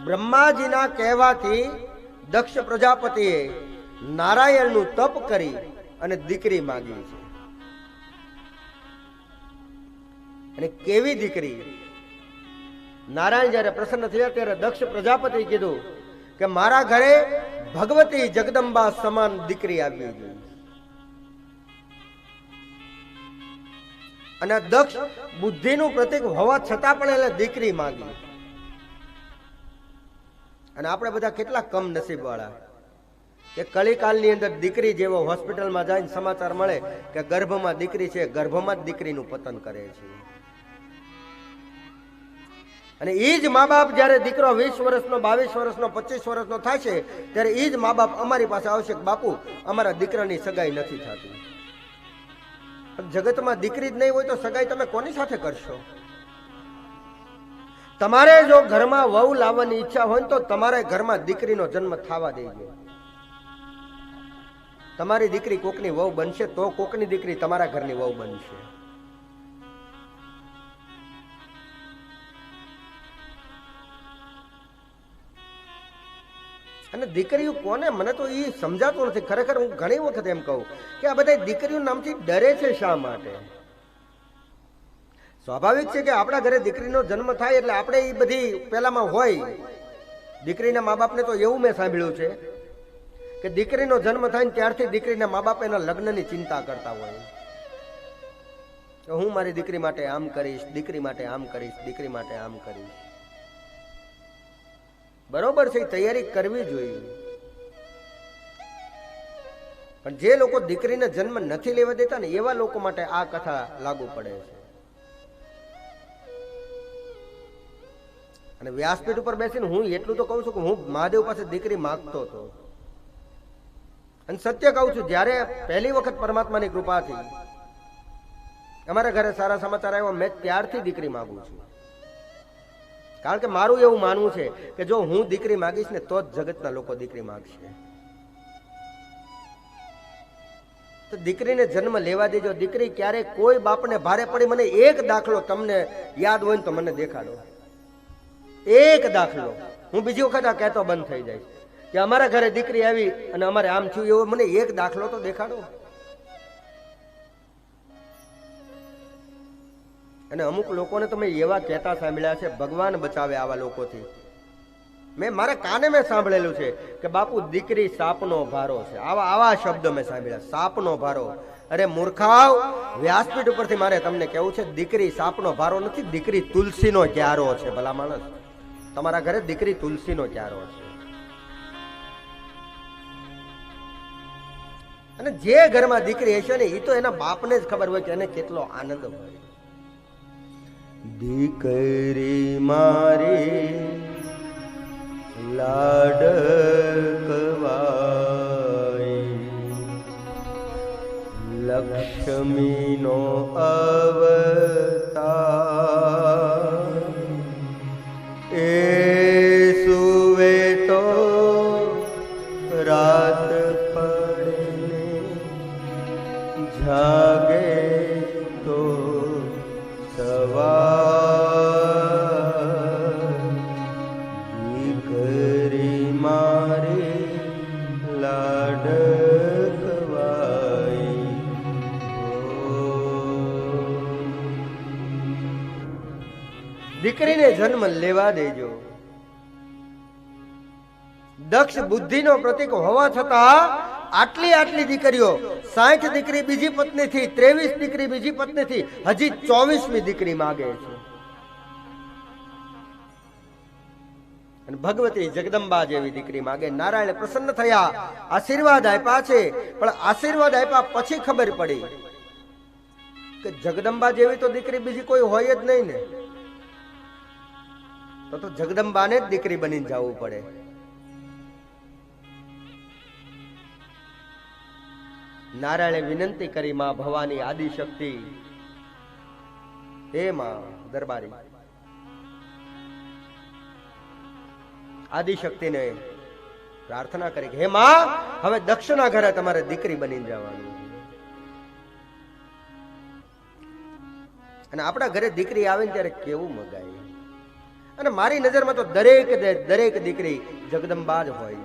બ્રહ્માજીના કહેવાથી દક્ષ પ્રજાપતિએ નારાયણનું તપ કરી અને દીકરી માંગી છે. અને કેવી દીકરી? નારાયણ જ્યારે પ્રસન્ન થયા ત્યારે દક્ષ પ્રજાપતિ કીધું કે મારા ઘરે ભગવતી જગદંબા સમાન દીકરી આવવી જોઈએ. અને દક્ષ બુદ્ધિનું પ્રતીક હોવા છતાં પણ એને દીકરી માંગી. અને આપણે બધા કેટલા કમ નસીબ વાળા કે કળીકાલની અંદર દીકરી જેવો હોસ્પિટલમાં જઈને સમાચાર મળે કે ગર્ભમાં દીકરી છે, ગર્ભમાં જ દીકરીનું પતન કરે છે. અને એ જ મા બાપ જયારે દીકરો 20 વર્ષનો, 22 વર્ષનો, 25 વર્ષનો થાય છે ત્યારે એ જ મા બાપ અમારી પાસે આવશે કે બાપુ અમારા દીકરાની સગાઈ નથી થતી. જગતમાં દીકરી જ નહીં હોય તો સગાઈ તમે કોની સાથે કરશો? તમારે જો ઘરમાં વહુ લાવવાની ઈચ્છા હોય તો તમારે ઘરમાં દીકરીનો જન્મ થવા દેજો. તમારી દીકરી કોકની વહુ બનશે તો કોકની દીકરી તમારા ઘરની વહુ બનશે. અને દીકરીઓ કોને? મને તો એ સમજાતું નથી ખરેખર. હું ઘણી વખત એમ કહું કે આ બધા દીકરીઓ નામથી ડરે છે. શા માટે? સ્વાભાવિક છે કે આપણા ઘરે દીકરીનો જન્મ થાય એટલે આપણે એ બધી પેલામાં હોય. દીકરીના મા બાપને તો એવું મેં સાંભળ્યું છે કે દીકરીનો જન્મ થાય ને ત્યારથી દીકરીના મા બાપ એના લગ્નની ચિંતા કરતા હોય કે હું મારી દીકરી માટે આમ કરીશ, દીકરી માટે આમ કરીશ, દીકરી માટે આમ કરીશ. બરોબર છે, તૈયારી કરવી જોઈએ. પણ જે લોકો દીકરીને જન્મ નથી લેવા દેતા ને એવા લોકો માટે આ કથા લાગુ પડે છે. અને વ્યાસપીઠ ઉપર બેસીને હું એટલું તો કહું છું કે હું મહાદેવ પાસે દીકરી માંગતો હતો. અને સત્ય કહું છું, જ્યારે પહેલી વખત પરમાત્માની કૃપાથી અમારા ઘરે સારા સમાચાર આવ્યા મેં ત્યારથી દીકરી માંગુ છું. કારણ કે મારું એવું માનવું છે કે જો હું દીકરી માંગીશ ને તો જ જગતના લોકો દીકરી માંગશે. તો દીકરીને જન્મ લેવા દેજો. દીકરી ક્યારે કોઈ બાપને ભારે પડી. મને એક દાખલો તમને યાદ હોય ને તો મને દેખાડો. એક દાખલો. હું બીજી વખત આ કહેતો બંધ થઈ જાય કે અમારા ઘરે દીકરી આવી અને અમારે આમ થયું, એવો મને એક દાખલો તો દેખાડો. અને અમુક લોકોને તો મેં એવા કહેતા સાંભળ્યા છે, ભગવાન બચાવે આવા લોકોથી. મેં મારા કાને મેં સાંભળેલું છે કે બાપુ દીકરી સાપનો ભારો છે. આવા શબ્દ મેં સાંભળ્યા, સાપનો ભારો. અરે મૂર્ખાવ, વ્યાસપીઠ ઉપરથી મારે તમને કેવું છે, દીકરી સાપનો ભારો નથી, દીકરી તુલસીનો ક્યારો છે. ભલા માણસ, તમારા ઘરે દીકરી તુલસીનો ક્યારો છે. અને જે ઘરમાં દીકરી હશે ને એ તો એના બાપને જ ખબર હોય કે એને કેટલો આનંદ હોય. દીકરી મારી લાડકવાઈ, લક્ષ્મીનો અવતાર, એ સુવે તો રાત પડે, જાગે તો સવાર. દીકરી મારી લાડકવાઈ, દીકરીને જન્મ લેવા દેજો. દક્ષ બુદ્ધિનો પ્રતીક હોવા છતાં આટલી દીકરીઓ, 60 દીકરી બીજી પત્નીથી, 23 દીકરી બીજી પત્નીથી, હજી 24મી દીકરી માગે છે. અને ભગવતી જગદંબા જેવી દીકરી માગે. નારાયણ પ્રસન્ન થયા, આશીર્વાદ આપ્યા છે. પણ આશીર્વાદ આપ્યા પછી ખબર પડી કે જગદંબા જેવી તો દીકરી બીજી કોઈ હોય જ નહીં ને. તો જગદંબાને જ દીકરી બનીને જવું પડે. નારાયણે વિનંતી કરી, માં ભવાની આદિશક્તિ, હે માં દરબારી, આદિશક્તિને પ્રાર્થના કરી કે હે માં, હવે દક્ષના ઘરે તમારે દીકરી બનીને જવાનું. અને આપણા ઘરે દીકરી આવે ને ત્યારે કેવું મગાય. અને મારી નજરમાં તો દરેક દીકરી જગદંબા જ હોય.